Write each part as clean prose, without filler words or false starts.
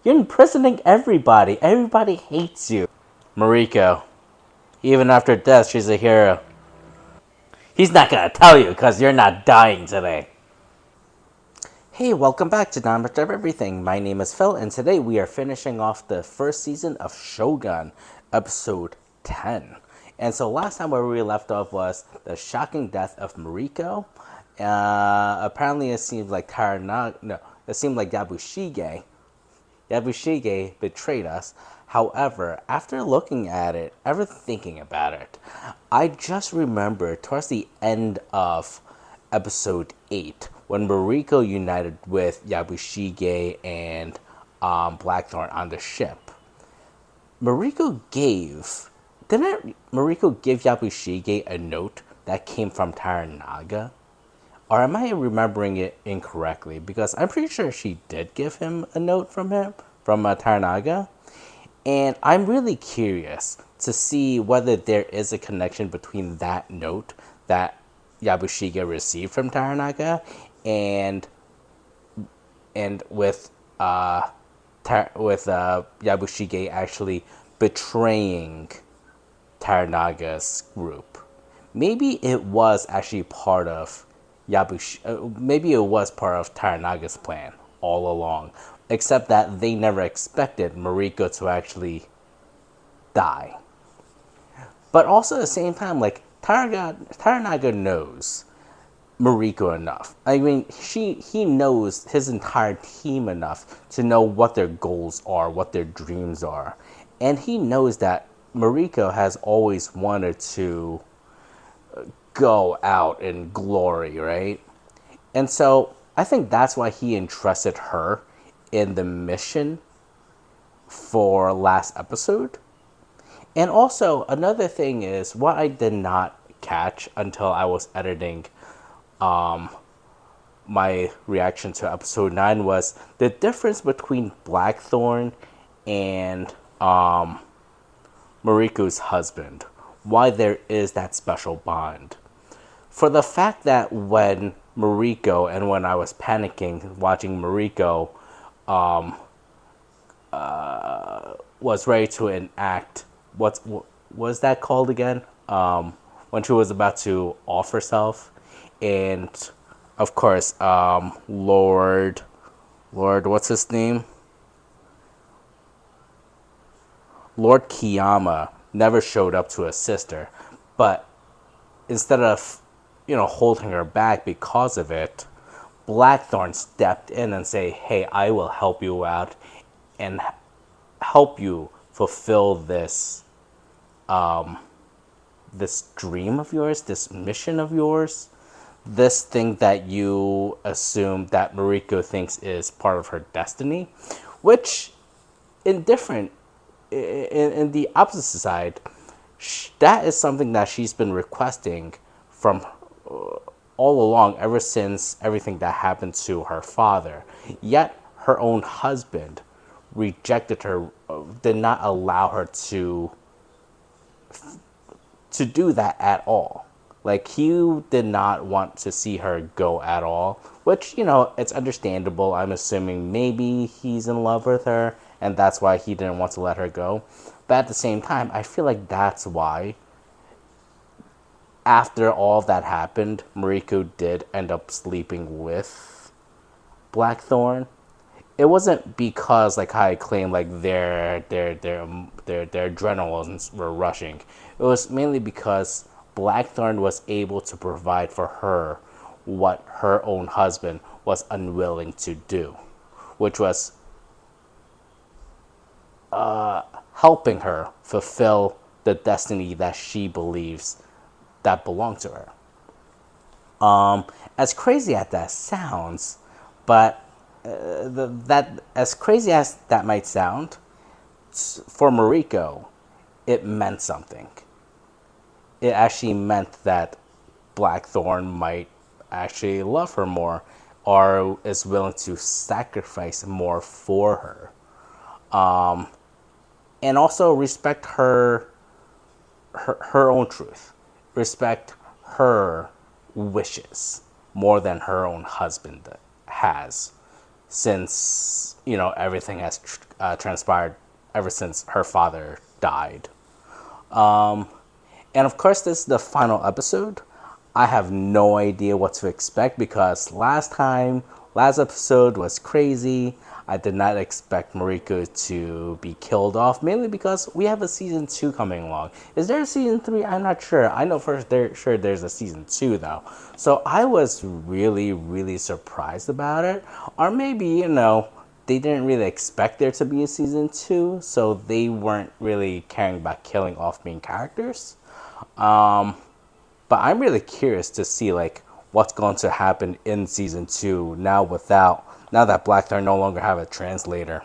You're imprisoning everybody. Everybody hates you. Mariko. Even after death, she's a hero. He's not gonna tell you because you're not dying today. Hey, welcome back to Not Much of Everything. My name is Phil, and today we are finishing off the first season of Shogun, episode 10. And so last time where we left off was the shocking death of Mariko. Apparently it seems like it seemed like Yabushige betrayed us. However, after looking at it, ever thinking about it, I just remembered towards the end of episode 8 when Mariko united with Yabushige and Blackthorn on the ship. Mariko gave. Didn't Mariko give Yabushige a note that came from Taranaga? Or am I remembering it incorrectly? Because I'm pretty sure she did give him a note from Taranaga. And I'm really curious to see whether there is a connection between that note that Yabushige received from Taranaga and with Yabushige actually betraying Taranaga's group. Maybe it was actually part of maybe it was part of Taranaga's plan all along, except that they never expected Mariko to actually die. But also at the same time, like Taranaga knows Mariko enough. I mean, he knows his entire team enough to know what their goals are, what their dreams are, and he knows that Mariko has always wanted to go out in glory, right? And so I think that's why he entrusted her in the mission for last episode. And also, another thing is what I did not catch until I was editing my reaction to episode 9 was the difference between Blackthorn and Mariko's husband. Why there is that special bond. For the fact that when Mariko and when I was panicking watching Mariko was ready to enact what was that called again? When she was about to off herself, and of course, Lord, what's his name? Lord Kiyama never showed up to assist her, but instead of holding her back because of it, Blackthorn stepped in and say, "Hey, I will help you out and help you fulfill this this dream of yours, this mission of yours, this thing that you assume that Mariko thinks is part of her destiny," which in different in the opposite side, that is something that she's been requesting from all along, ever since everything that happened to her father. Yet her own husband rejected her, did not allow her to do that at all. Like, he did not want to see her go at all, which, it's understandable. I'm assuming maybe he's in love with her, and that's why he didn't want to let her go. But at the same time, I feel like that's why, after all that happened, Mariko did end up sleeping with Blackthorn. It wasn't because, like how I claimed, like their adrenals were rushing. It was mainly because Blackthorn was able to provide for her what her own husband was unwilling to do, which was helping her fulfill the destiny that she believes that belonged to her. As crazy as that sounds, but that as crazy as that might sound, for Mariko, it meant something. It actually meant that Blackthorn might actually love her more, or is willing to sacrifice more for her, and also respect her own truth, respect her wishes more than her own husband has. since everything has transpired ever since her father died. And of course, this is the final episode. I have no idea what to expect because last episode was crazy. I did not expect Mariko to be killed off, mainly because we have a season 2 coming along. Is there a season 3? I'm not sure. I know sure there's a season 2 though. So I was really, really surprised about it. Or maybe, they didn't really expect there to be a season 2, so they weren't really caring about killing off main characters. But I'm really curious to see like what's going to happen in season 2 now that Blackthorn no longer have a translator.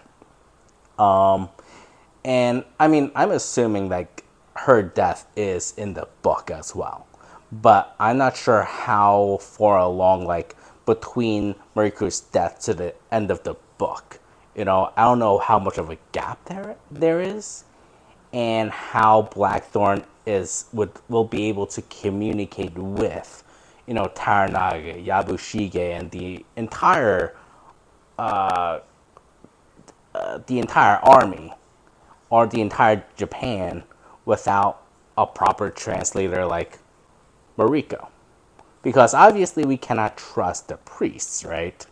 And I mean, I'm assuming like her death is in the book as well. But I'm not sure how far along like between Mariko's death to the end of the book. I don't know how much of a gap there is, and how Blackthorn will be able to communicate with, Taranaga, Yabushige, and the entire army or the entire Japan without a proper translator like Mariko. Because obviously we cannot trust the priests, right?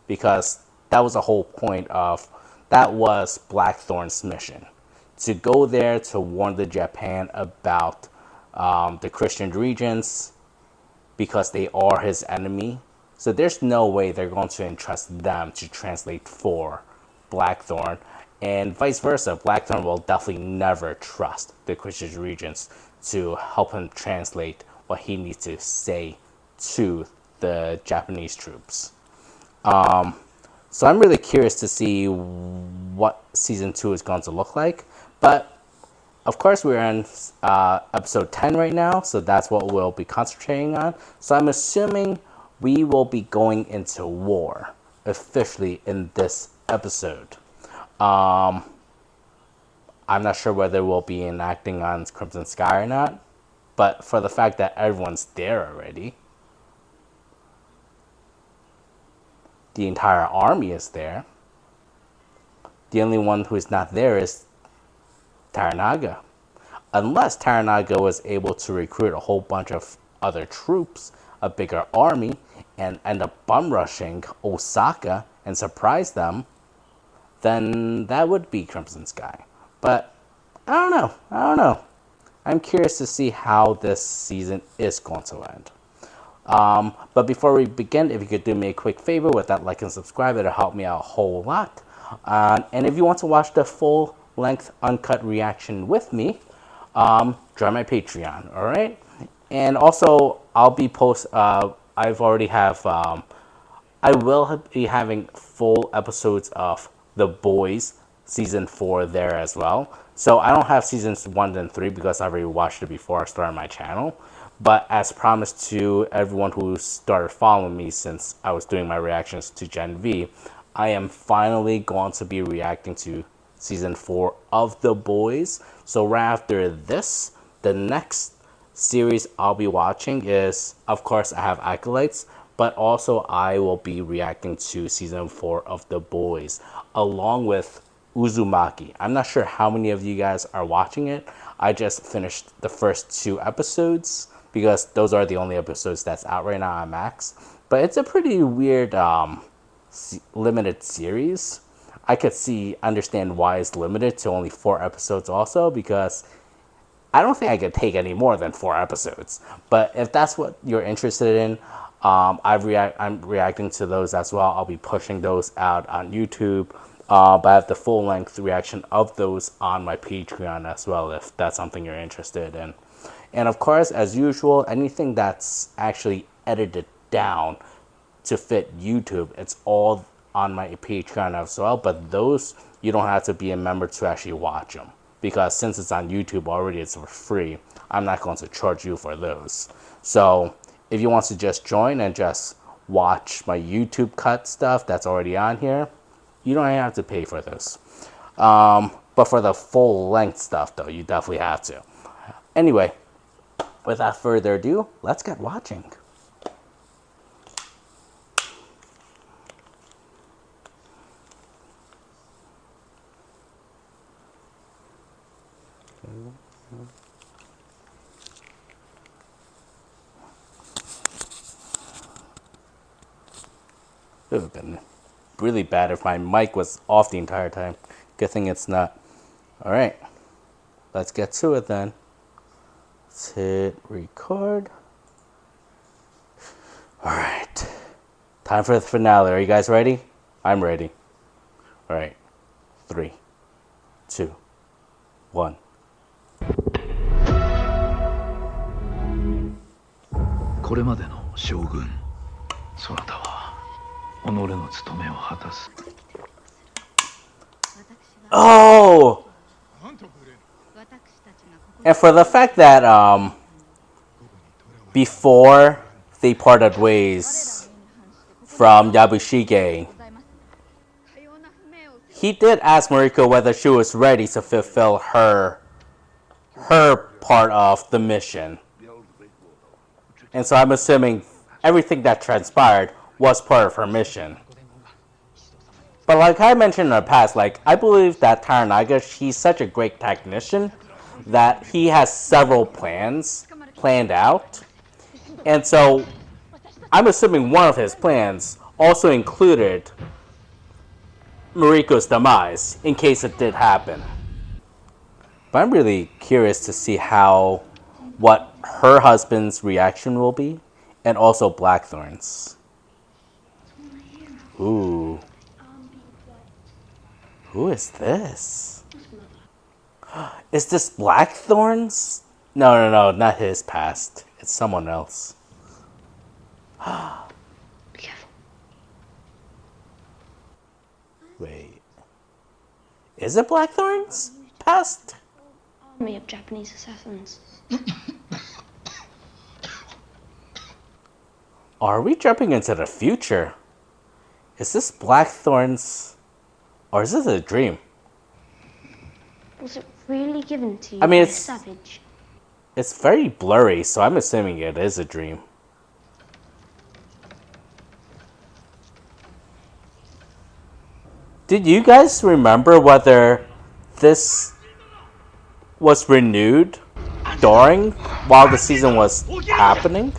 Because that was the whole point that was Blackthorn's mission. To go there to warn the Japan about the Christian regents because they are his enemy. So there's no way they're going to entrust them to translate for Blackthorn. And vice versa, Blackthorn will definitely never trust the Christian regents to help him translate what he needs to say to the Japanese troops. So I'm really curious to see what season 2 is going to look like. But of course, we're on episode 10 right now, so that's what we'll be concentrating on. So I'm assuming we will be going into war officially in this episode. I'm not sure whether we'll be enacting on Crimson Sky or not, but for the fact that everyone's there already, the entire army is there. The only one who is not there is Taranaga. Unless Taranaga was able to recruit a whole bunch of other troops, a bigger army, and end up bum rushing Osaka and surprise them, then that would be Crimson Sky. But I don't know. I'm curious to see how this season is going to end. But before we begin, if you could do me a quick favor with that like and subscribe, it'll help me out a whole lot. And if you want to watch the full length uncut reaction with me, join my Patreon, all right? And also, I'll be I will be having full episodes of The Boys season 4 there as well. So I don't have seasons 1 and 3 because I already watched it before I started my channel. But as promised to everyone who started following me since I was doing my reactions to Gen V, I am finally going to be reacting to season 4 of The Boys. So right after this, the next series I'll be watching is, of course, I have Acolytes, but also I will be reacting to season 4 of The Boys, along with Uzumaki. I'm not sure how many of you guys are watching it. I just finished the first 2 episodes because those are the only episodes that's out right now on Max. But it's a pretty weird limited series. I could understand why it's limited to only 4 episodes also, because I don't think I could take any more than 4 episodes. But if that's what you're interested in, I'm reacting to those as well. I'll be pushing those out on YouTube. But I have the full length reaction of those on my Patreon as well, if that's something you're interested in. And of course, as usual, anything that's actually edited down to fit YouTube, it's all on my Patreon as well. But those, you don't have to be a member to actually watch them, because since it's on YouTube already, it's for free. I'm not going to charge you for those. So if you want to just join and just watch my YouTube cut stuff that's already on here, you don't have to pay for this. But for the full length stuff though, you definitely have to. Anyway, without further ado, let's get watching. It would have been really bad if my mic was off the entire time. Good thing it's not. Alright, let's get to it then. Let's hit record. Alright, time for the finale. Are you guys ready? I'm ready. Alright, 3, 2, 1. これまでの将軍そなたは己の務めを果たす Oh! And for the fact that before they parted ways from Yabushige, he did ask Mariko whether she was ready to fulfill her part of the mission. And so I'm assuming everything that transpired was part of her mission. But like I mentioned in the past, like I believe that Toranaga, he's such a great technician that he has several plans planned out. And so I'm assuming one of his plans also included Mariko's demise in case it did happen. But I'm really curious to see what her husband's reaction will be, and also Blackthorn's. Ooh. Who is this? Is this Blackthorn's? No, not his past. It's someone else. Be careful. Wait. Is it Blackthorn's past? Army of Japanese assassins. Are we jumping into the future? Is this Blackthorn's... or is this a dream? Was it really given to you I mean, by a savage? It's very blurry, so I'm assuming it is a dream. Did you guys remember whether this was renewed while the season was happening?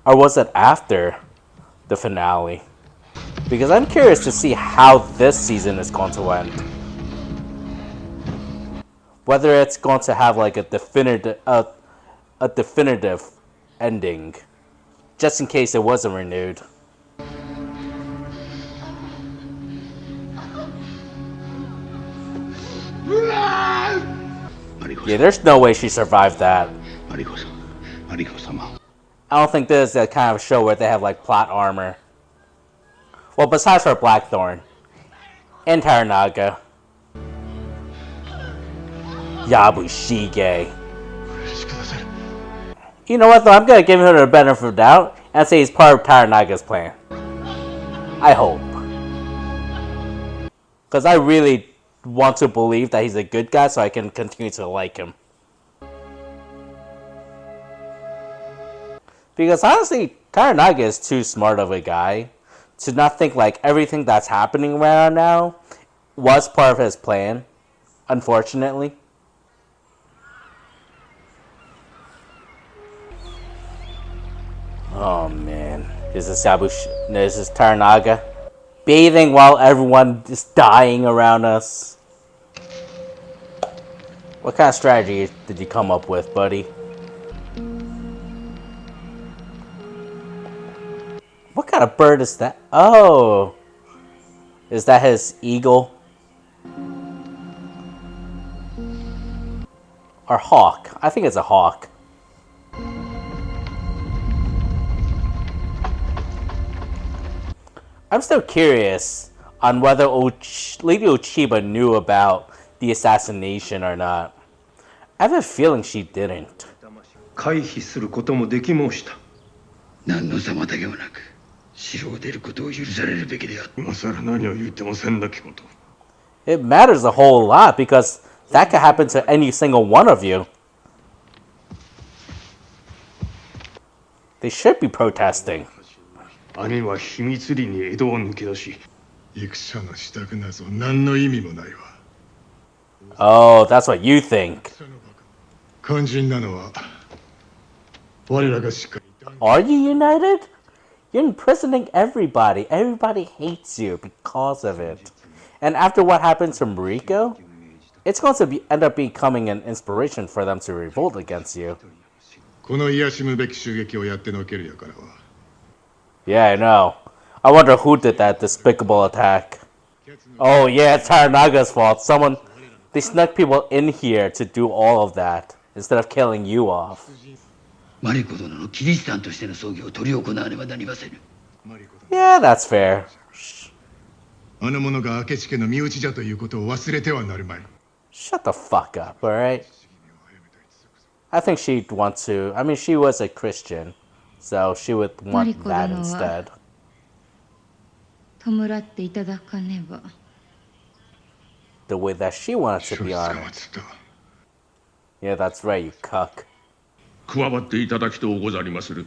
Or was it after the finale? Because I'm curious to see how this season is going to end. Whether it's going to have like a definitive ending, just in case it wasn't renewed. Yeah, there's no way she survived that. I don't think this is that kind of show where they have like plot armor. Well, besides for Blackthorn and Toranaga. Yabushige. You know what though, I'm gonna give him the benefit of the doubt and say he's part of Toranaga's plan. I hope. Because I really want to believe that he's a good guy so I can continue to like him. Because honestly, Toranaga is too smart of a guy to not think like everything that's happening right now was part of his plan, unfortunately. Oh man, this is Toranaga bathing while everyone is dying around us. What kind of strategy did you come up with, buddy? What kind of bird is that? Oh, is that his eagle? Or hawk? I think it's a hawk. I'm still curious on whether Lady Ochiba knew about the assassination or not. I have a feeling she didn't. 回避することもでき申した。何の妨げもなく城を出ることを許されるべきであった。今さら何を言ってもせんだけこと。 It matters a whole lot because that could happen to any single one of you. They should be protesting. 兄は秘密裏に江戸を抜け出し、戦の支度なぞ何の意味もないわ。Oh, that's what you think. 肝心なのは我らがしっかり Are you united? You're imprisoning everybody. Everybody hates you because of it. And after what happened to Mariko, it's going to end up becoming an inspiration for them to revolt against you. この卑しむべき襲撃をやってのけるやからは Yeah, I know. I wonder who did that despicable attack. Oh yeah, it's Taranaga's fault. They snuck people in here to do all of that instead of killing you off. マリコ殿のキリシタンとしての葬儀を執り行わねばなりませぬ。 Yeah, that's fair. あの者が明智家の身内じゃということを忘れてはなるまい Shut the fuck up, alright? I think she'd want to. I mean, she was a Christian, so she would want that instead. 弔っていただかねば。 The way that she wanted to 処 be 理が honored. つった Yeah, that's right, you cuck. 加わっていただきとうござりまする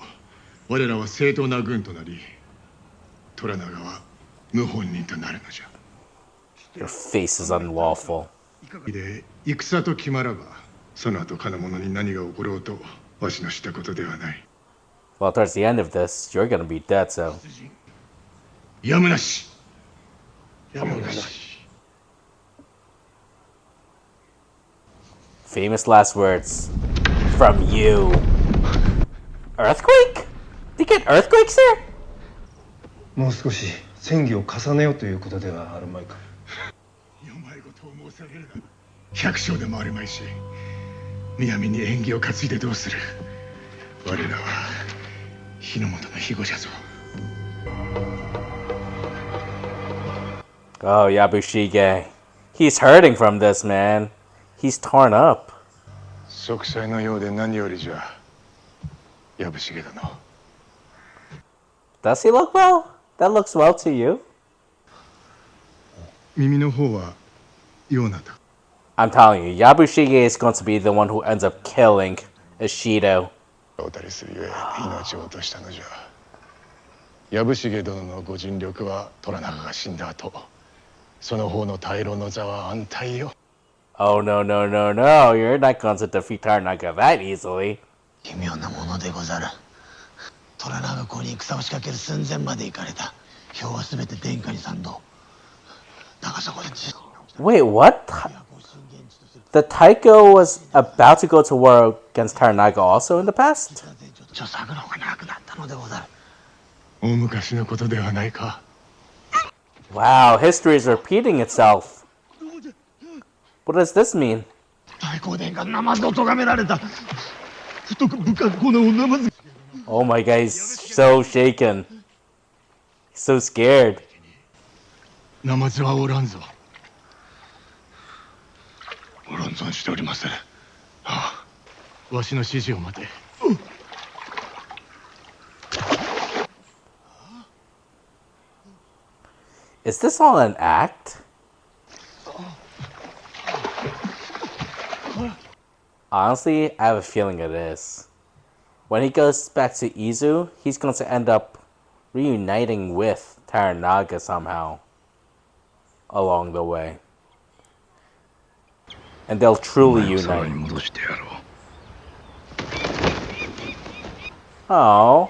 我らは正当な軍となり虎長は謀反人となるのじゃ Your face is unlawful. で戦と決まらばその後かな者に何が起ころうとわしのしたことではない Well, towards the end of this, you're gonna be dead, so. やむなしやむなし Famous last words from you. Earthquake? Did you get earthquakes there? もう少し戦議を重ねようということではあるまいか。よまいことを申されるな百姓でもあるまいし南に縁起を担いでどうする我らは日の本の庇護じゃぞ Oh, Yabushige. He's hurting from this, man. He's torn up. 息災のようで何よりじゃ藪重殿 Does he look well? That looks well to you. 耳の方はようなだ I'm telling you, Yabushige is going to be the one who ends up killing Ishido. おたりするゆえ命を落としたのじゃ藪重殿のご尽力は虎長が死んだ後その方の大老の座は安泰よ Oh, no, no, no, no. You're not going to defeat Tarnaga that easily. 奇妙なものでござる。虎長公に戦を仕掛ける寸前まで行かれた。票はすべて殿下に賛同。だがそこで Wait, what? The Taiko was about to go to war against Tarnaga also in the past? 著作の方がなくなったのでござる。大昔のことではないか Wow, history is repeating itself. What does this mean? 太閤殿下ナマズを咎められた。太く不格好なおナマズ。 Oh my god, he's so shaken. He's so scared. ナマズはおらんぞご論存しておりますああわしの指示を待て Is this all an act? Honestly, I have a feeling it is. When he goes back to Izu, he's going to end up reuniting with Taranaga somehow along the way. And they'll truly unite. 戻してやろう Oh,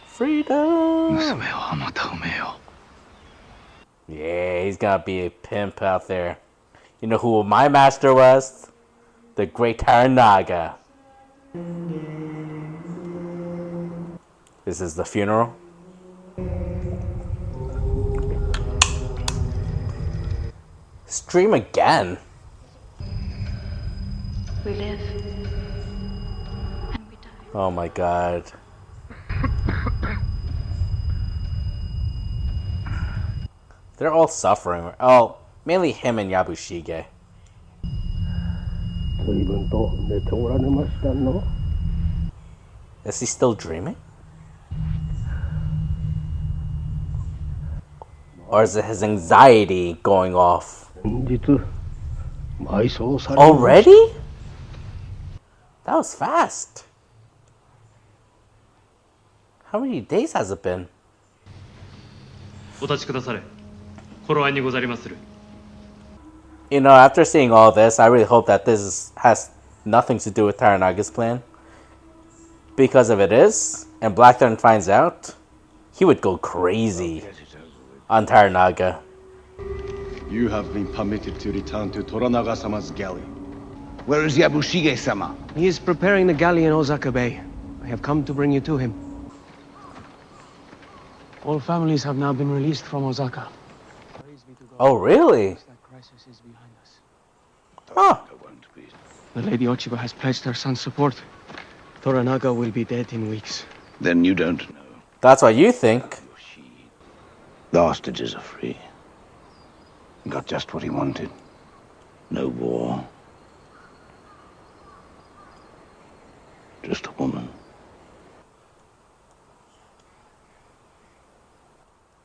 freedom! 娘はあまた産めよ Yeah, he's gonna be a pimp out there. You know who my master was? The great Taranaga. This is the funeral. Stream again? We live. And we die. Oh my god. They're all suffering. Oh, mainly him and Yabushige. 随分と寝ておられましたの Is he still dreaming? Or is it his anxiety going off? 先日埋葬されました Already? That was fast. How many days has it been? お立ちくだされ。頃合いにござりまする。You know, after seeing all this, I really hope that has nothing to do with Taranaga's plan. Because if it is, and Blackthorn finds out, he would go crazy on Taranaga. You have been permitted to return to Toranaga-sama's galley. Where is Yabushige-sama? He is preparing the galley in Osaka Bay. I have come to bring you to him. All families have now been released from Osaka. Oh, really? That crisis is behind us. Huh. The Lady Ochiba has pledged her son's support. Toranaga will be dead in weeks. Then you don't know. That's what you think. The hostages are free. He got just what he wanted. No war. Just a woman.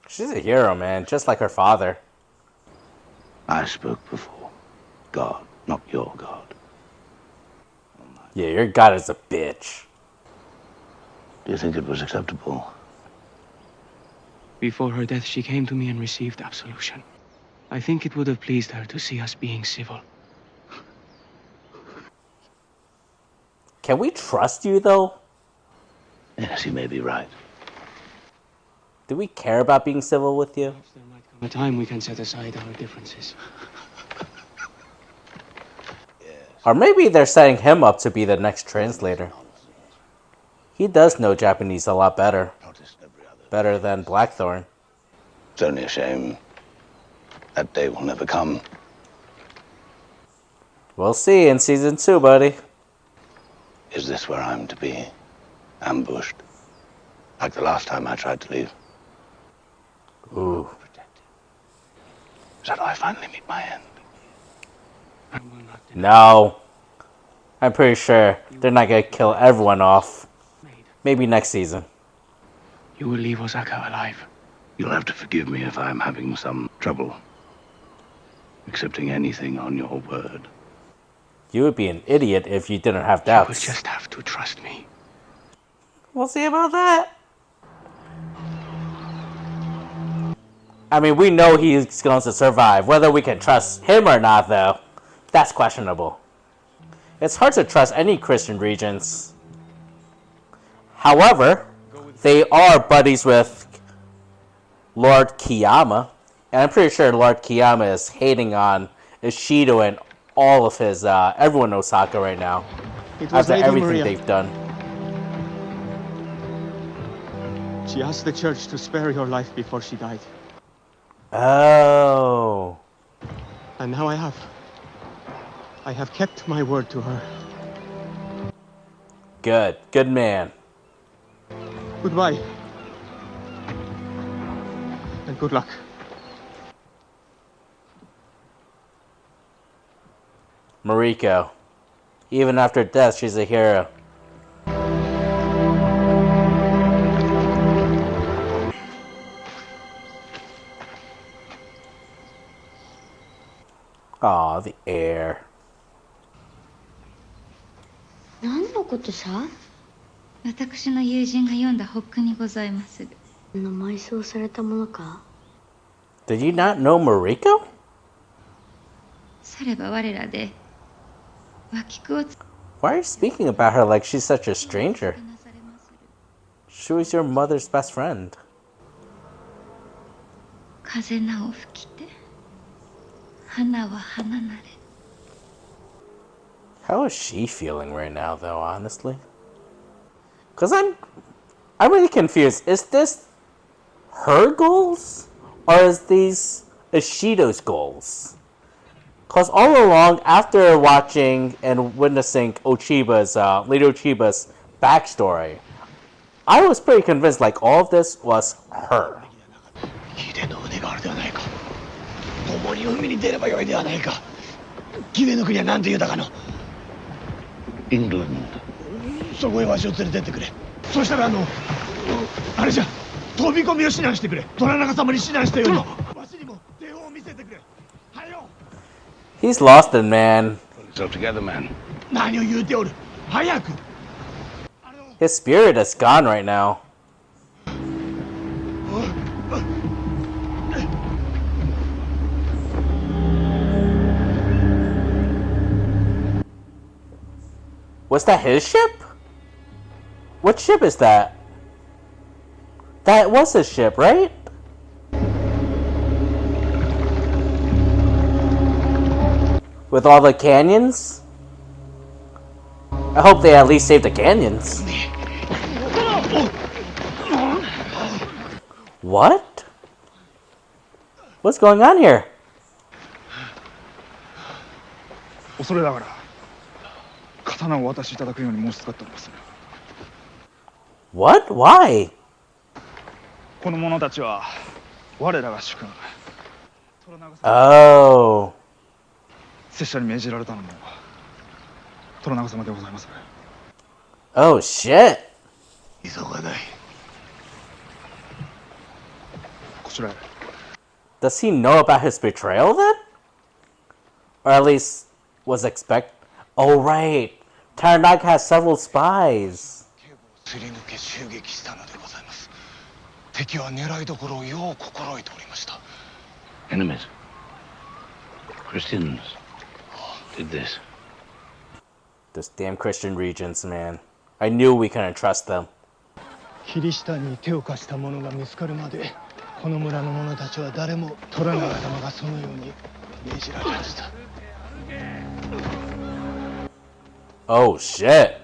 She's a hero, man, just like her father. I spoke before. God, not your God. Yeah, your god is a bitch. Do you think it was acceptable? Before her death, she came to me and received absolution. I think it would have pleased her to see us being civil. Can we trust you, though? Yes, you may be right. Do we care about being civil with you? There might come a time we can set aside our differences. Or maybe they're setting him up to be the next translator. He does know Japanese a lot better. Better than Blackthorn. It's only a shame. That day will never come. We'll see in season 2, buddy. Is this where I'm to be? Ambushed? Like the last time I tried to leave? Ooh. Is that how I finally meet my end? No. I'm pretty sure they're not gonna kill everyone off. Maybe next season. You will leave Osaka alive. You'll have to forgive me if I'm having some trouble accepting anything on your word. You would be an idiot if you didn't have You will doubts. just have to trust me. We'll see about that. I mean, we know he's going to survive. Whether we can trust him or not, though, that's questionable. It's hard to trust any Christian regents. However, they are buddies with Lord Kiyama. And I'm pretty sure Lord Kiyama is hating on Ishido and all of his, everyone in Osaka right now. After Lady everything Maria. they've done. She asked the church to spare your life before she died. Oh. And now I have. I have kept my word to her. Good. Good man. Goodbye. And good luck. Mariko. Even after death, she's a hero. Aw, the air. 何のことさ？私の友人が読んだホックにございまする。こんな埋葬されたものか？ Did you not know Mariko? されば我らで脇句をつ Why are you speaking about her like she's such a stranger? なされまする。 She was your mother's best friend. 風なを吹きて花は花なれ。 How is she feeling right now, though, honestly? Because I'm really confused. Is this her goals? Or is these Ishido's goals? Because all along, after watching and witnessing Ochiba's, Lady Ochiba's backstory, I was pretty convinced like all of this was her. 貴殿の腕があるではないか。共に海に出ればよいではないか。貴殿の国は何と言うたかの。イングランそこへわしを連れてってくれ。そしたらあれじゃ、飛び込みを指南してくれ。虎長様に指南したように。わしにも手本を見せてくれ。はよ。 He's lost it, man. Pull yourself together, man. 何を言うておる。早く。 His spirit is gone right now. Was that his ship? What ship is that? That was his ship, right? With all the canyons? I hope they at least saved the canyons. What? What's going on here? 恐れながら刀をお渡しいただくように申し付かっております。 What? Why? この者たちは我らが主君 Oh. 拙者に命じられたのも虎長様でございます。 Oh shit. 急がない。こちらへ。 Does he know about his betrayal then? Or at least was expect. Oh right. Taranaga has several spies. すり抜け襲撃したのでございます。敵は狙いどころをよう心得ておりました。 Enemies. Christians did this. Those damn Christian regions, man. I knew we couldn't trust them. キリシタンに手を貸した者が見つかるまでこの村の者たちは誰も虎長様がそのように命じられました。 Oh shit.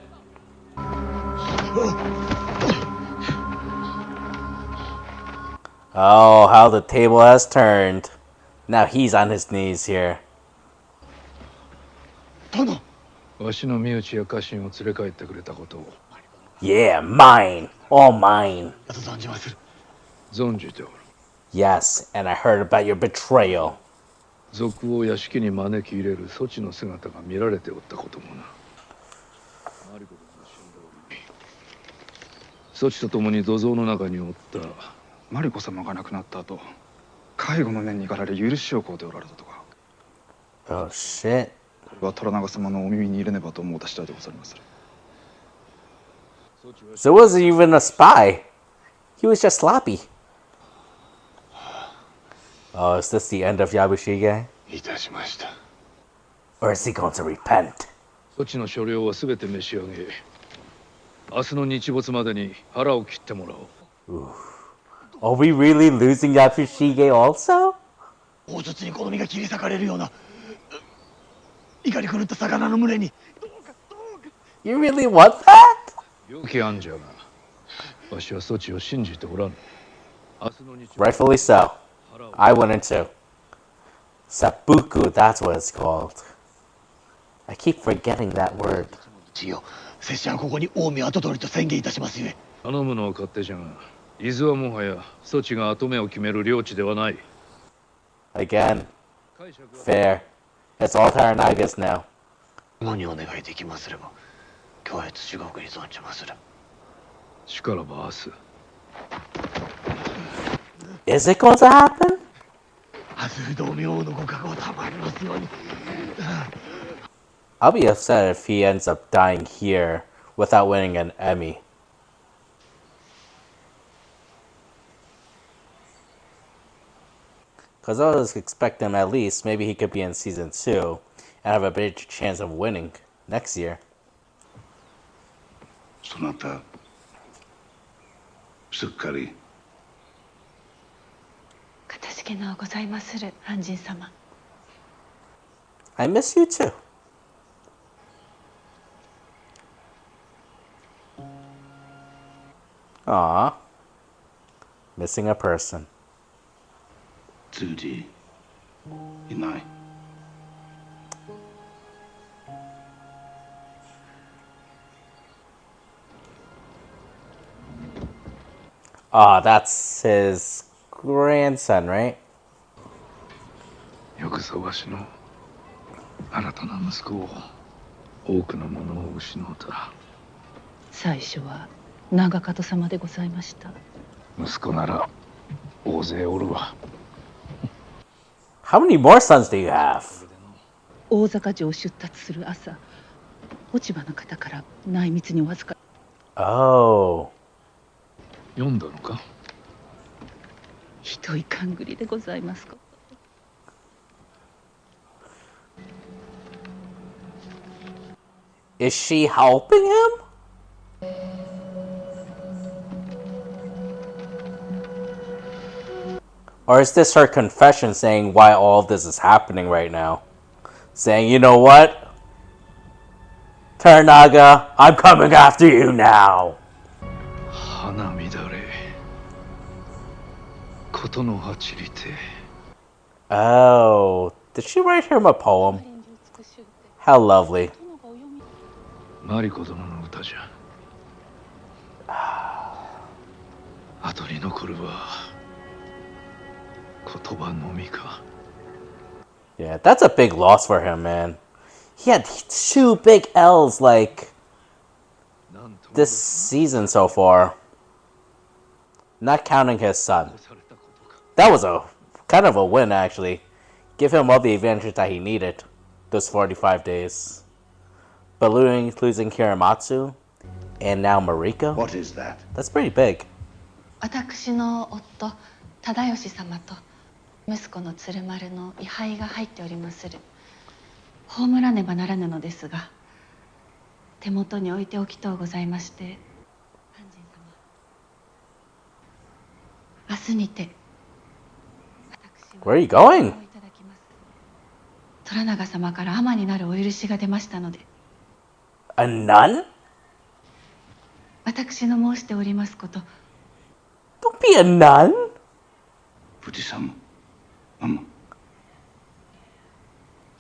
Oh, how the table has turned. Now he's on his knees here. 殿。 わしの身内や家臣を連れ帰ってくれたことを Yeah, mine. All mine. 存じます。 存じておる。 Yes, and I heard about your betrayal. 賊を屋敷に招き入れる措置の姿が見られておったこともな。マリコが死んでおり、措置とともに土蔵の中におったマリコ様が亡くなった後、介護の念に駆られ許しを請うておられたとか。 Oh shit. これは虎長様のお耳に入れねばと思うた次第でございます。 So it wasn't even a spy. He was just sloppy. Oh, is this the end of Yabushige? いたしました。 Or is he going to repent? 措置の所領はすべて召し上げ、明日の日没までに腹を切ってもらおう。 Are we really losing Yabushige also? 大筒に好みが切り裂かれるような怒り狂った魚の群れに。 You really want that? 良き案じゃが、わしは措置を信じておらぬ。明日の日没 Rightfully so. I wouldn't too. Seppuku, that's what it's called. I keep forgetting that word. 拙者はここに近江跡取りと宣言いたしますゆえ。頼むのは勝手じゃが、伊豆はもはや措置が後目を決める領地ではない。 Again. Fair. It's all Taranaga's now. 主にお願いできますれば、今日地獄に存じまする。しからば明日。 Is it going to happen? 明日不動明王のご加護を賜りますように。 I'll be upset if he ends up dying here without winning an Emmy. Because I was expecting at least maybe he could be in season 2 and have a better chance of winning next year. そなたすっかりかたじけのうございまする安心様。 I miss you too. Aww. Missing a person. 通じいない。 Ah, that's his grandson, right? よくぞわしの新たな息子を多くのものを失うた。最初は長門様でございました。息子なら大勢おるわ。 How many more sons do you have? 大坂城を出立する朝、落ち葉の方から内密にお預かり。 Oh. 読んだのか？ひどい勘繰りでございますか。Is she helping him? Or is this her confession saying why all of this is happening right now? Saying, you know what? Toranaga, I'm coming after you now. Oh, did she write him a poem? How lovely. マリコ殿の歌じゃ。後に残るは言葉のみか。Yeah, that's a big loss for him, man. He had 2 big L's, like, this season so far. Not counting his son. That was a kind of a win, actually. Give him all the advantage that he needed those 45 days. But losing Kiramatsu and now Mariko? What is that? That's pretty big. 私の夫忠義様と息子の鶴丸の位牌が入っておりまする。葬らねばならぬのですが、手元に置いておきとうございまして、判事様、明日にて Where are you going? 虎長様から尼になるお許しが出ましたので。A nun? 私の申しておりますこと。Don't be a nun. Fuji-sama. Mama.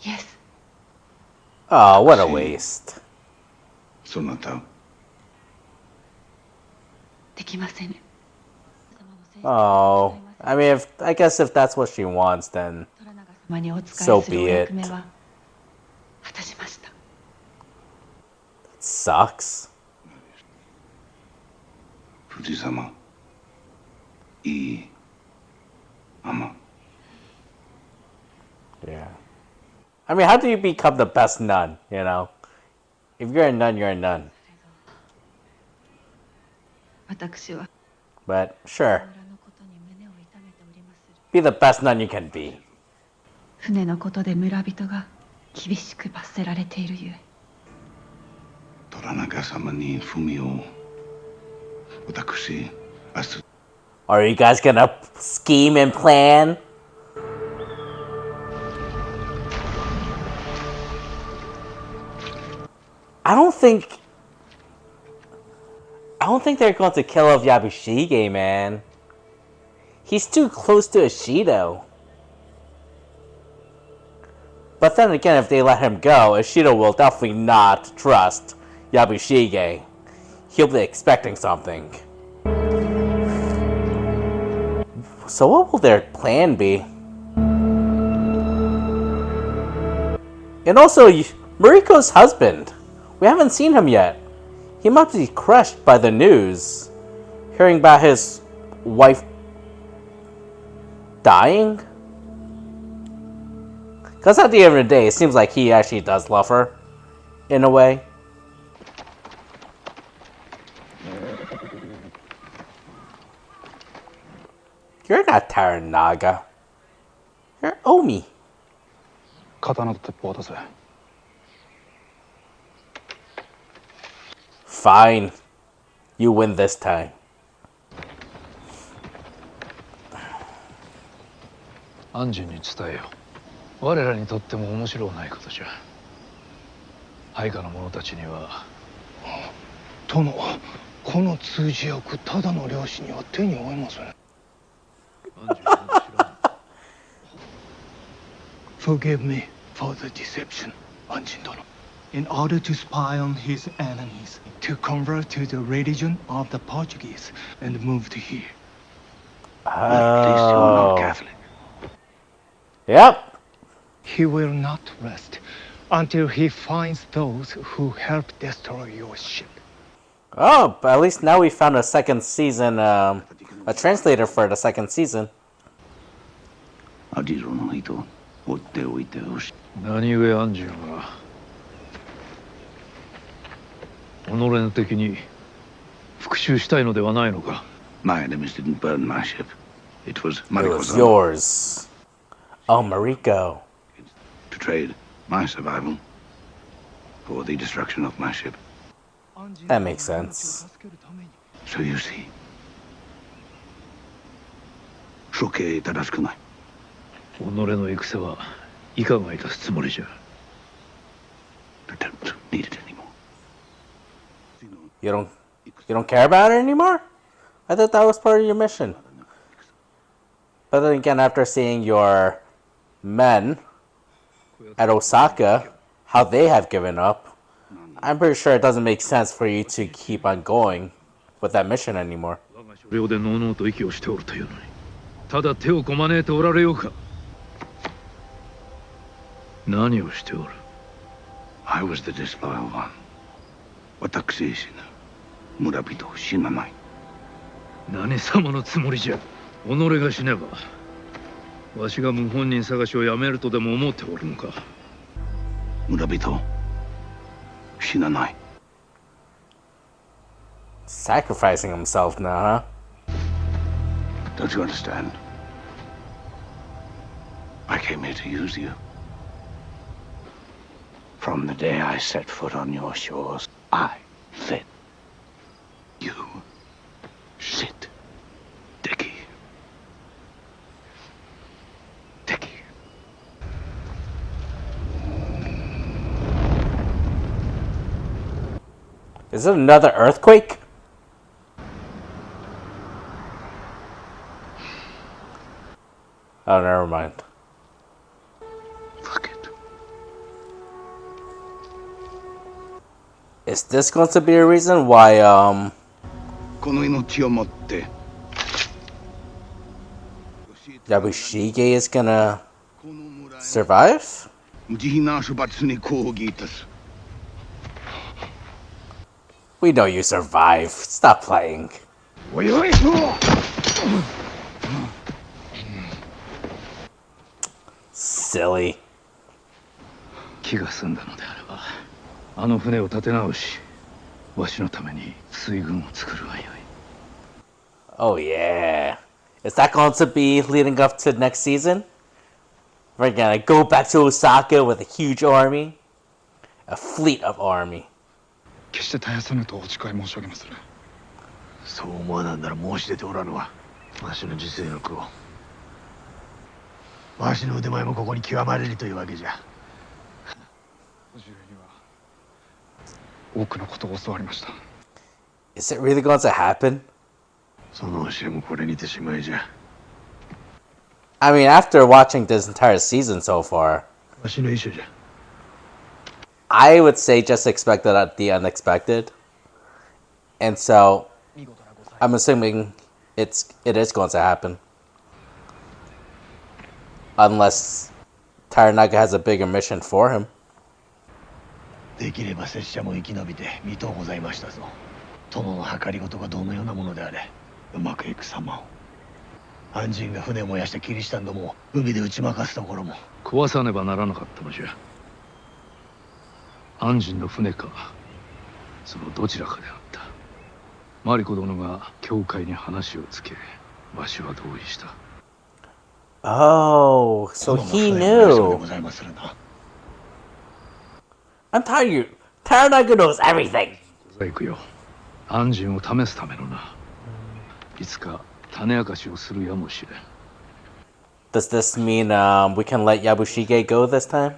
Yes. Oh, what a waste. そなた。できません。Oh, I mean, I guess if that's what she wants, then so be it. It sucks. Fuji-sama. Mama. Yeah. I mean, how do you become the best nun, you know? If you're a nun, you're a nun. But sure. Be the best nun you can be. 船のことで村人が厳しく罰せられているゆえ。虎中様に文を。私、明日。Are you guys gonna scheme and plan? I don't think they're going to kill off Yabushige, man. He's too close to Ishido. But then again, if they let him go, Ishido will definitely not trust Yabushige. He'll be expecting something. So what will their plan be? And also, Mariko's husband. We haven't seen him yet. He must be crushed by the news. Hearing about his wife dying? Because at the end of the day, it seems like he actually does love her. In a way. You're not Toranaga. You're Omi. 刀と鉄砲だぜ。Fine. You win this time. 安心に伝えよ。我らにとっても面白ないことじゃ。配下の者たちには。殿、この通じ役ただの漁師には手に負えません。Forgive me for the deception, Anjin Dono. In order to spy on his enemies, to convert to the religion of the Portuguese, and move to here. At least you're not Catholic. Yep. He will not rest until he finds those who help destroy your ship. Oh, but at least now we found a second season, a translator for the second season. アジロの人、追っておいてほしい。何故安心は己の敵に復讐したいのではないのか。My enemies didn't burn my ship. It was It was Mariko's. yours. Oh, Mariko. To trade my survival for the destruction of my ship. That makes sense. So you see, 処刑正しくない。己の戦はいかがいたすつもりじゃ。I don't need it anymore. You don't care about it anymore? I thought that was part of your mission. But then again, after seeing your men at Osaka, how they have given up, I'm pretty sure it doesn't make sense for you to keep on going with that mission anymore. 我が所領でのうのうと息をしておるというのに、ただ手をこまねいておられようか。何をしておる。I was the disloyal one. 私死ぬ。村人を死なない。何様のつもりじゃ。己が死ねば、わしが謀反人探しをやめるとでも思っておるのか。村人、死なない。Sacrificing himself now, huh? Don't you understand? I came here to use you. From the day I set foot on your shores, I let you sit. Dickie. Dickie. Is it another earthquake? Oh, never mind. Fuck it. Is this going to be a reason why, この命をもって Yabushige is gonna survive? 慈悲な処罰に抗議いたす。 We know you survive. Stop playing. おいおい。 Silly. 気が済んだのであれば、あの船を立て直し、わしのために水軍を作るがよい。 Oh yeah. Is that going to be leading up to next season? We're gonna go back to Osaka with a huge army? A fleet of army. 決して絶やさぬとお誓い申し上げまする。そう思わなんだら申し出ておらぬわ。わしの自制力を。わしの腕前もここに極まれるというわけじゃ。叔父上には多くのことを教わりました。 Is it really going to happen? その教えもこれにてしまいじゃ。 I mean, after watching this entire season so far, わしの意志じゃ。 I would say just expect the unexpected. And so, I'm assuming it is going to happen. Unless Taranaga has a bigger mission for him. できれば拙者も生き延びて見とうございましたぞ。殿の計りごとがどのようなものであれ、うまくいく様を。安人が船を燃やしてキリシタンどもを海で打ち負かすところも。壊さねばならなかったのじゃ。安人の船か、そのどちらかであった。マリコ殿が教会に話をつけ、わしは同意した。 Oh, so he knew. I'm telling you, Taranaga knows everything. 小細工よ、安人を試すためのな。いつか種明かしをするやもしれん。 Does this mean we can let Yabushige go this time?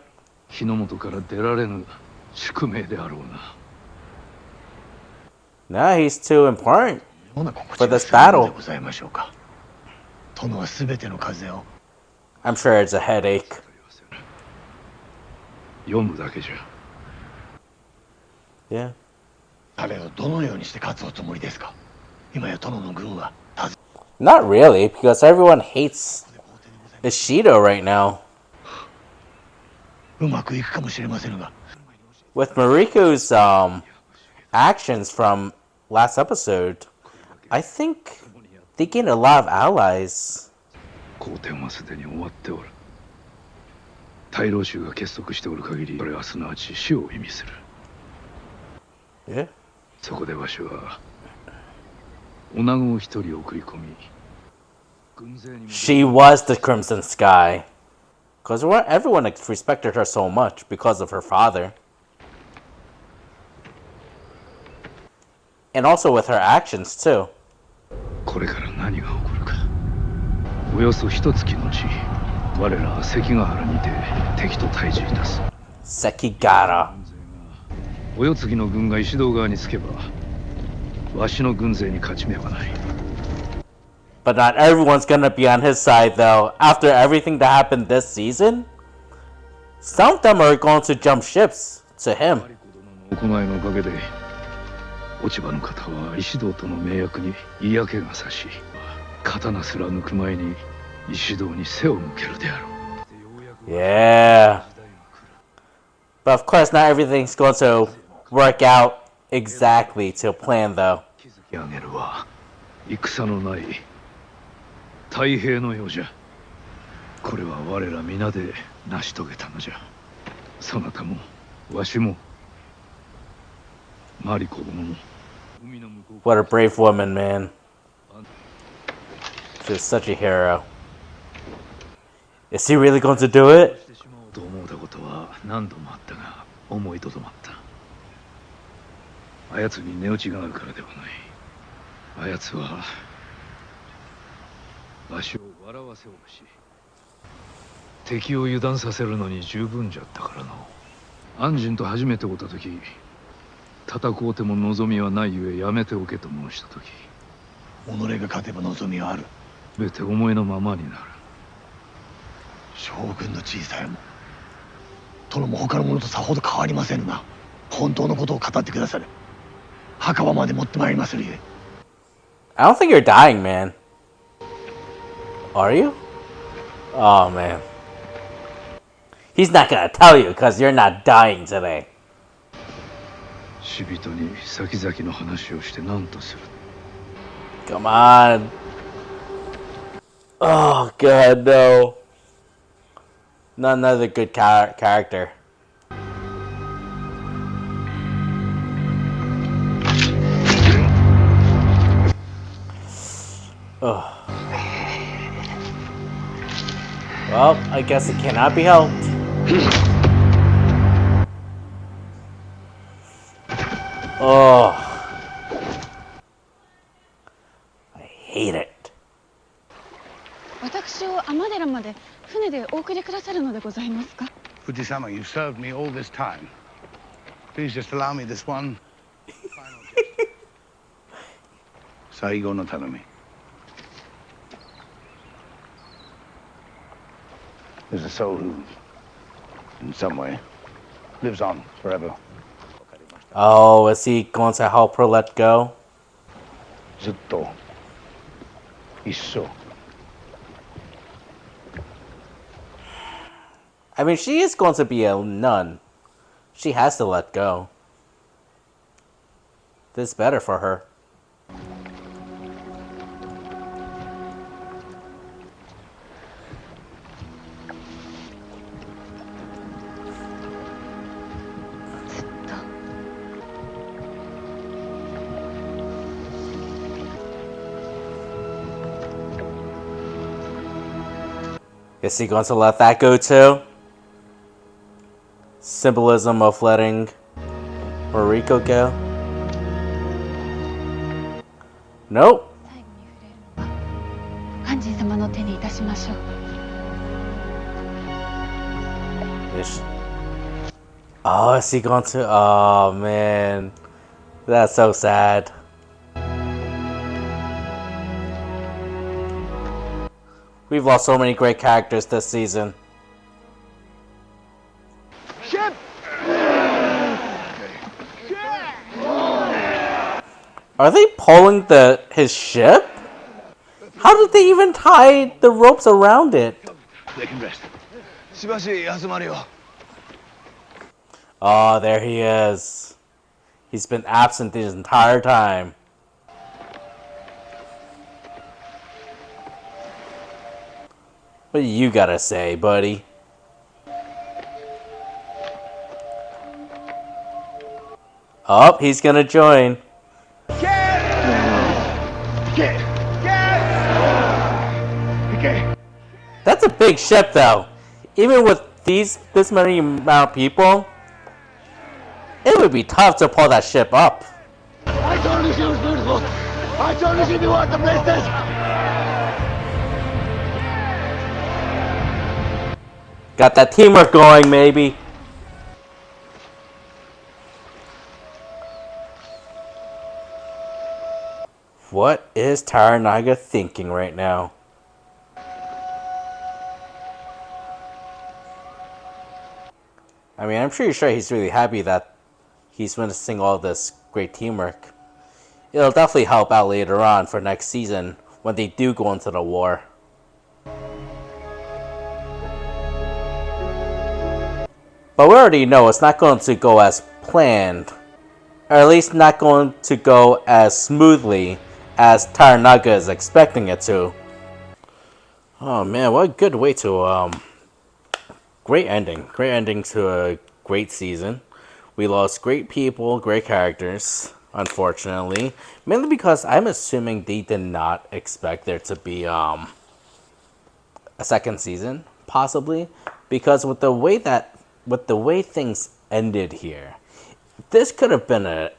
日の本から出られぬ宿命であろうな。 No, he's too important for this battle. 殿はすべての風を。 I'm sure it's a headache. 読むだけじゃ。 Yeah. 彼をどのようにして勝つおつもりですか。今や殿の軍は。 Not really, because everyone hates Ishido right now. うまくいくかもしれませんが。 With Mariko's actions from last episode, I think they gained a lot of allies. 好天はすでに終わっておる。大老衆が結束しておる限り、それはすなわち死を意味する。Yeah. そこでわしは女子を一人送り込み、軍勢にも She was the Crimson Sky. Because everyone respected her so much because of her father. And also with her actions too. これから何が起こるか。およそ一月後、我らは関ヶ原にて敵と対峙いたす。Sekigara. お世継ぎの軍が石堂側につけば、わしの軍勢に勝ち目はない。 But not everyone's gonna be on his side though. After everything that happened this season, some of them are going to jump ships to him. 行いのおかげで、落ち葉の方は石堂との盟約に嫌気がさし、刀すら抜く前に石堂に背を向けるであろう。 Yeah. But of course, not everything's going to work out exactly to plan though. あげるは戦のない太平の世じゃ。これは我ら皆で成し遂げたのじゃ。そなたもわしもマリコ殿も。 What a brave woman, man. She's such a hero. Is he really going to do it? と思うたことは何度もあったが思いとどまった。あやつに値打ちがあるからではない。あやつはわしを笑わせおるし、敵を油断させるのに十分じゃったからの。安心と初めて会った時、戦うても望みはないゆえやめておけと申した時、己が勝てば望みはある。全て思いのままになる。将軍の小さいも殿も他の者とさほど変わりませぬな。本当のことを語ってくださる。墓場まで持ってまいりまするゆえ。 I don't think you're dying, man. Are you? Oh, man. He's not gonna tell you because you're not dying today. 死人に先々の話をして何とする。 Come on. Oh, God, no. Not another good character. Oh. Well, I guess it cannot be helped. Oh. I hate it. 私を尼寺まで船でお送りくださるのでございますか。藤様, you've served me all this time. Please just allow me this one final gesture. 最後の頼み. There's a soul who, in some way, lives on forever. Oh, is he going to help her let go? ずっと一生. I mean, she is going to be a nun. She has to let go. This is better for her. Is he going to let that go too? Symbolism of letting Mariko go? Nope. 安心様の手にいたしましょう。 Oh, is he going to? Oh, man. That's so sad. We've lost so many great characters this season. Ship! Are they pulling his ship? How did they even tie the ropes around it? They can rest. しばし休まれよ。 Oh, there he is. He's been absent this entire time. What do you gotta say, buddy? Oh, he's gonna join. That's a big ship, though. Even with this many amount of people, it would be tough to pull that ship up. I told you if you want the PlayStation. Got that teamwork going, maybe. What is Taranaga thinking right now? I mean, I'm pretty sure he's really happy that he's witnessing all this great teamwork. It'll definitely help out later on for next season when they do go into the war. But we already know it's not going to go as planned, or at least not going to go as smoothly as Taranaga is expecting it to. Oh man, what a good way to great ending to a great season. We lost great people, great characters, unfortunately, mainly because I'm assuming they did not expect there to be a second season, possibly, because with the way things ended here, this could have been a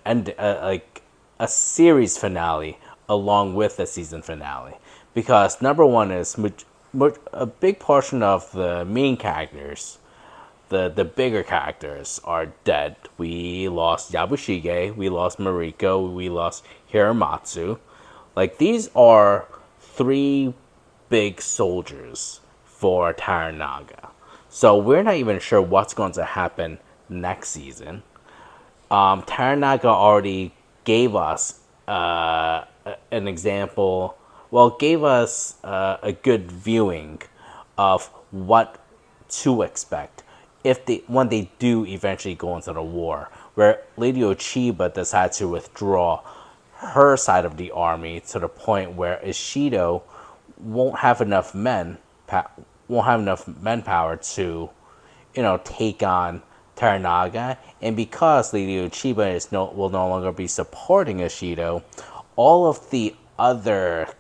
series finale along with the season finale, because number one is a big portion of the main characters, the bigger characters, are dead. We lost Yabushige, we lost Mariko, we lost Hiramatsu. Like, these are three big soldiers for Taranaga. So we're not even sure what's going to happen next season. Taranaga already gave us an example, well, gave us a good viewing of what to expect when they do eventually go into the war, where Lady Ochiba decided to withdraw her side of the army to the point where Ishido won't have enough manpower to, take on Taranaga. And because Lady Ochiba will no longer be supporting Ishido, all of the other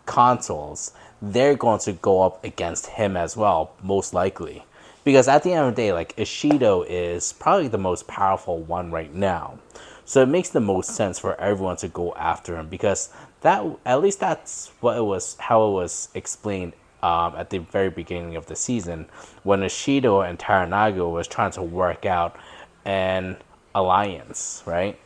consuls, they're going to go up against him as well, most likely. Because at the end of the day, like, Ishido is probably the most powerful one right now. So it makes the most sense for everyone to go after him, because at least that's how it was explained at the very beginning of the season, when Ishido and Taranaga was trying to work out an alliance, right?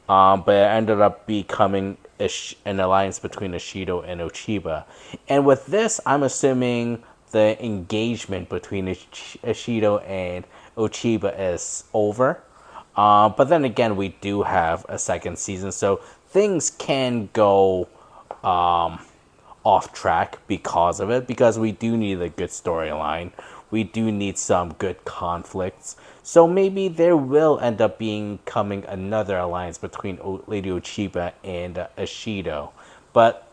But it ended up becoming an alliance between Ishido and Ochiba. And with this, I'm assuming the engagement between Ishido and Ochiba is over. But then again, we do have a second season, so things can go off track because of it, because we do need a good storyline. We do need some good conflicts. So maybe there will end up becoming another alliance between Lady Ochiba and Ishido. But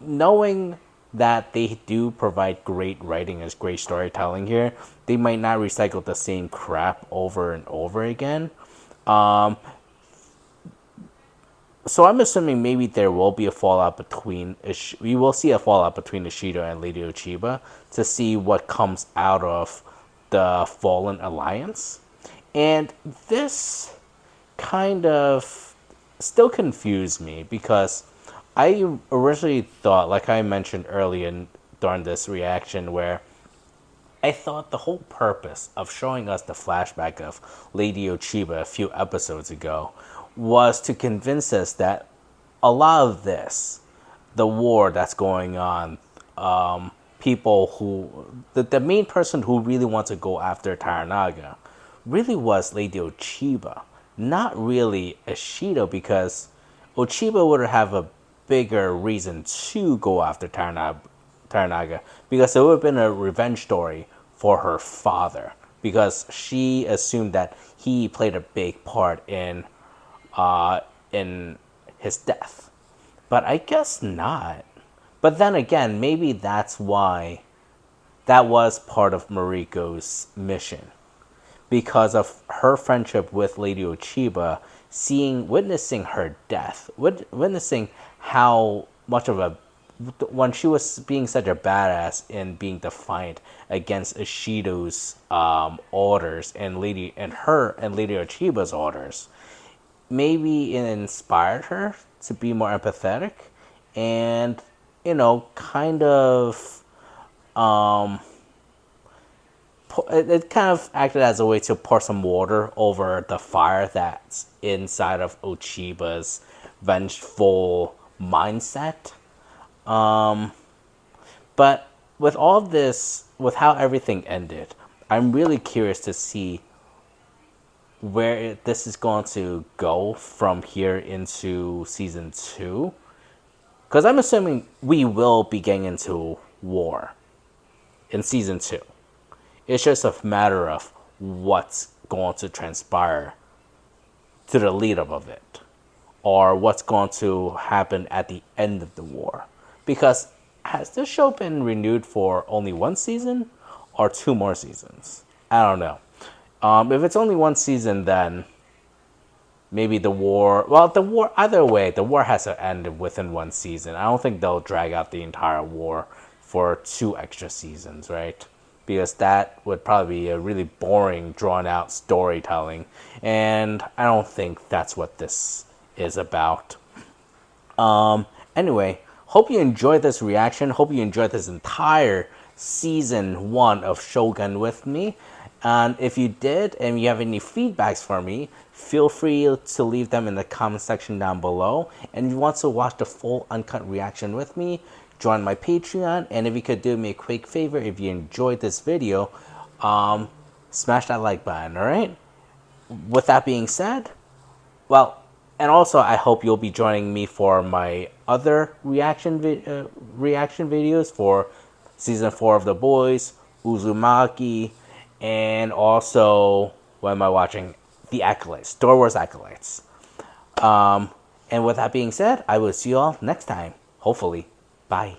knowing that they do provide great writing and great storytelling here, they might not recycle the same crap over and over again. So I'm assuming maybe there will be a fallout we will see a fallout between Ishido and Lady Ochiba to see what comes out of the Fallen Alliance. And this kind of still confused me, because I originally thought, like I mentioned earlier during this reaction, where I thought the whole purpose of showing us the flashback of Lady Ochiba a few episodes ago was to convince us that a lot of this, the war that's going on, the main person who really wants to go after Taranaga really was Lady Ochiba, not really Ishido, because Ochiba would have a bigger reason to go after Taranaga, because it would have been a revenge story for her father, because she assumed that he played a big part in his death. But I guess not. But then again, maybe that's why that was part of Mariko's mission, because of her friendship with Lady Ochiba, witnessing her death, witnessing how much of when she was being such a badass and being defiant against Ishido's orders and Lady Ochiba's orders. Maybe it inspired her to be more empathetic, and kind of it kind of acted as a way to pour some water over the fire that's inside of Ochiba's vengeful mindset. But with all this, with how everything ended, I'm really curious to see where this is going to go from here into season 2. Because I'm assuming we will be getting into war in season 2. It's just a matter of what's going to transpire to the lead up of it, or what's going to happen at the end of the war. Because has this show been renewed for only 1 season or 2 more seasons? I don't know. If it's only 1 season, then maybe the war. Well, the war, either way, the war has to end within 1 season. I don't think they'll drag out the entire war for 2 extra seasons, right? Because that would probably be a really boring, drawn out storytelling. And I don't think that's what this is about. Anyway, hope you enjoyed this reaction. Hope you enjoyed this entire season 1 of Shogun with me. And if you did, and you have any feedbacks for me, feel free to leave them in the comment section down below. And if you want to watch the full uncut reaction with me, join my Patreon. And if you could do me a quick favor, if you enjoyed this video, smash that like button, alright? With that being said, well, and also I hope you'll be joining me for my other reaction videos for season 4 of The Boys, Uzumaki, and also, what am I watching? The Acolytes, Star Wars Acolytes. And with that being said, I will see you all next time. Hopefully. Bye.